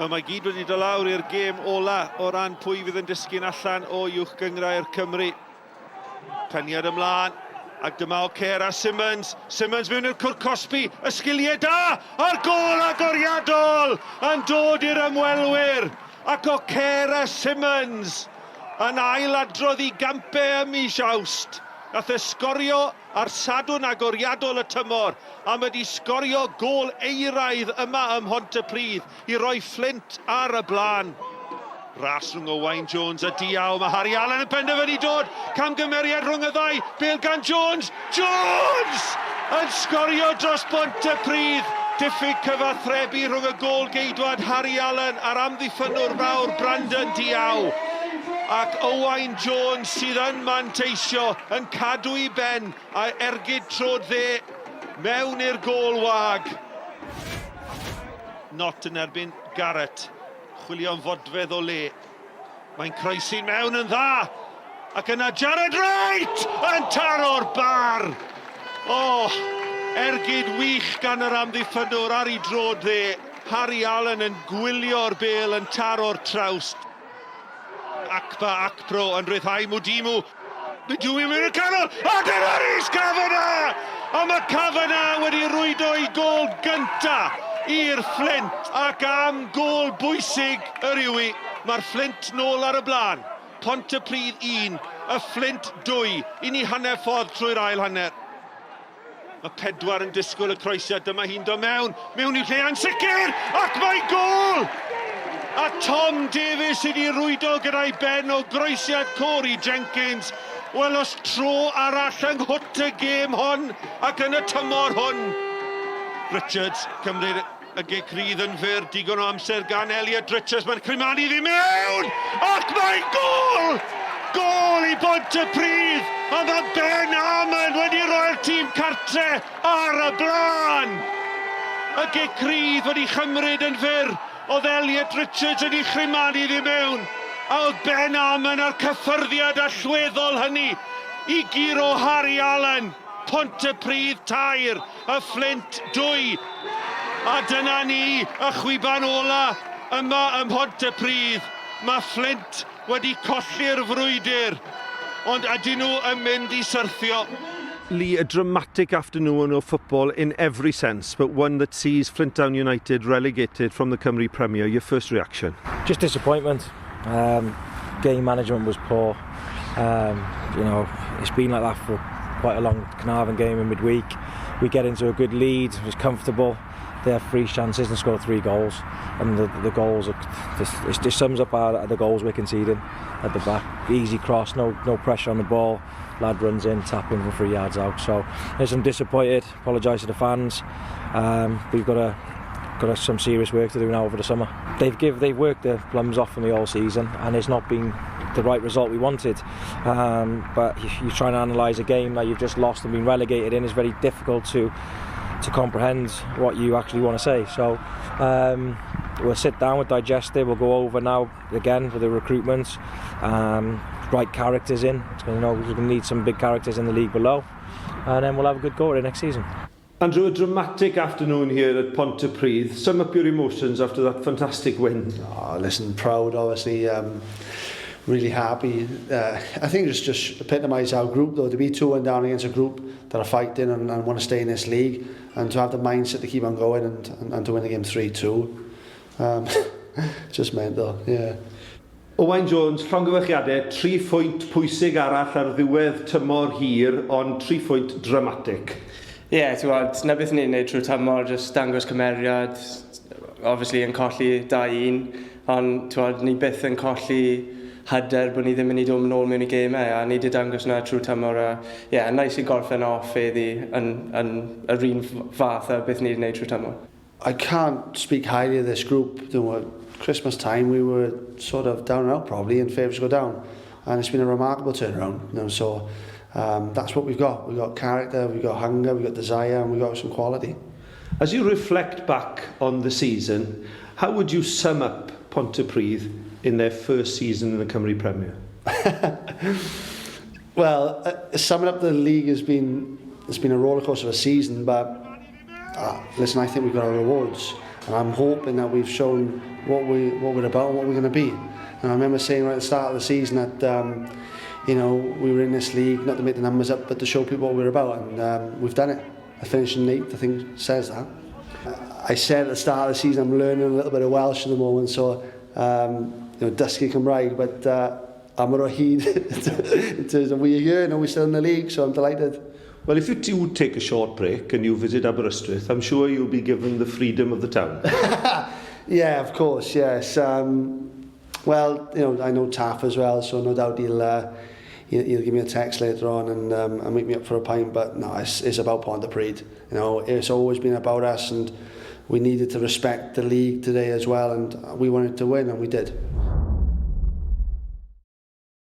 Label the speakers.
Speaker 1: Mae gyd wedi dod lawr i'r gêm ola o ran pwy fydd yn disgyn allan o uwch gyngrau'r Cymru. Peniad ymlaen, ac dyma O'Kera Simmons. Simmons mewn i'r cwr Cosby, y sgiliau da, a'r gol agoriadol yn dod i'r ymwelwyr. Ac O'Kera Simmons yn ailadrodd i gampau ym mis Awst. Nath e sgorio ar sadwn agoriadol y tymor, a mae wedi sgorio gol eiraidd yma ym Pontypridd i roi Fflint ar y blaen. Ras rhwng Owain Jones a Diaw, mae Harry Allen yn penderfynu dod, camgymeriad rhwng y ddau, bêl gan Jones! Jones! Yn sgorio dros Pontypridd, diffyg cyfathrebu rhwng y gol geidwad Harry Allen a'r amddiffynwr fawr Brandon Diaw. Ac Owain Jones sydd yn manteisio yn cadw i ben a ergyd trod dde mewn i'r gol wag. Not yn erbyn Garrett, chwilio'n fodfedd o le. Mae'n croesi'n mewn yn dda, ac yna Jared Wright yn taro'r bar. Ergyd wych gan yr amddiffynwr ar ei drod dde. Harry Allen yn gwylio'r bêl yn taro'r trawst. Acba Acpro yn rhyddhau Mwdimu. Mwdimu mewn y canol, a dyna'r is Cadarnahu! A mae Cadarnahu wedi rwydo i gol gynta i'r Fflint, ac am gol bwysig yr yw i. Mae'r Fflint nôl ar y blaen. Pontypridd 1, y Fflint 2, i ni hanner ffordd trwy'r ail hanner. Mae pedwar yn disgwyl y croesiad, dyma hi'n dod mewn i'w lle ansicr, ac mae gol! A Tom Davies wedi rwydo gyda'i ben o groesiad Corey Jenkins. Wel, os tro arall yng nghwt y gêm hon ac yn y tymor hwn. Richards cymryd y gecrydd yn fyr, digon o amser gan Elliot Richards. Mae'n Crimani ddim mewn! Ac mae gol! Gol i Pontypridd! A mae Ben Armand wedi roi'r tîm cartre ar y blaen! Y gecrydd wedi chymryd yn fyr. Oedd Elliot Richards wedi chrimanu ddim mewn, a oedd Ben Armand ar cyffyrddiad allweddol hynny i giro Harry Allen. Pontypridd 2, y Fflint 2. A dyna ni, y chwiban ola yma ym Pontypridd. Mae Fflint wedi colli'r frwydr, ond ydyn nhw yn mynd i syrthio. Lee, a dramatic afternoon of football in every sense, but one that sees Flint Town United relegated from the Cymru Premier. Your first reaction?
Speaker 2: Just disappointment. Game management was poor. It's been like that for quite a long Carnarvon game in midweek. We get into a good lead, it was comfortable. They have 3 chances and scored 3 goals. And the goals, it just sums up the goals we're conceding at the back. Easy cross, no pressure on the ball. Lad runs in, tapping from 3 yards out. So I'm disappointed, apologise to the fans. We've got some serious work to do now over the summer. They've worked their plums off for me all season, and it's not been the right result we wanted. But you try and analyse a game that you've just lost and been relegated in, it's very difficult to comprehend what you actually want to say. So we'll sit down, we'll digest it, we'll go over now again with the recruitment, right characters in. We're going to need some big characters in the league below, and then we'll have a good go at it next season.
Speaker 1: Andrew, a dramatic afternoon here at Pontypridd. Sum up your emotions after that fantastic win.
Speaker 3: Proud, obviously. Really happy. I think it's just epitomised our group, though, to be 2-1 down against a group that are fighting and want to stay in this league, and to have the mindset to keep on going and to win the game 3-2. Just mental, yeah.
Speaker 1: Owain Jones, llongyfarchiadau, 3 phwynt pwysig arall ar ddiwedd tymor hir, ond 3 phwynt dramatic.
Speaker 4: It's na beth ni'n neud trwy tymor, just dangos cymeriad, obviously yn colli 2-1, ond ni byth yn colli hyder bod ni ddim yn dod yn ôl mewn I gemau, a ni wedi dangos na trwy tymor. Nice I gorffen off eddi yn yr un fath a beth ni wedi neud trwy tymor.
Speaker 3: I can't speak highly of this group. Christmas time we were sort of down and out probably, and favourites go down, and it's been a remarkable turnaround. So that's what we've got. We've got character, we've got hunger, we've got desire, and we've got some quality.
Speaker 1: As you reflect back on the season, how would you sum up Pontypridd in their first season in the Cymru Premier?
Speaker 3: Well, summing up the league it's been a rollercoaster of a season, but listen, I think we've got our rewards. and I'm hoping that we've shown what we're about and what we're going to be. And I remember saying right at the start of the season that you know, we were in this league not to make the numbers up, but to show people what we're about, and we've done it. I finished in 8th, I think says that. I said at the start of the season I'm learning a little bit of Welsh at the moment, so you know, dysgu Cymraeg, but I'm ar o hyd in terms of we're here and we're still in the league, so I'm delighted.
Speaker 1: Well, if you do take a short break and you visit Aberystwyth, I'm sure you'll be given the freedom of the town.
Speaker 3: Yeah, of course, yes. Well, you know, I know Taff as well, so no doubt he'll give me a text later on and meet me up for a pint. But no, it's about Pontypridd. You know, it's always been about us, and we needed to respect the league today as well, and we wanted to win, and we did.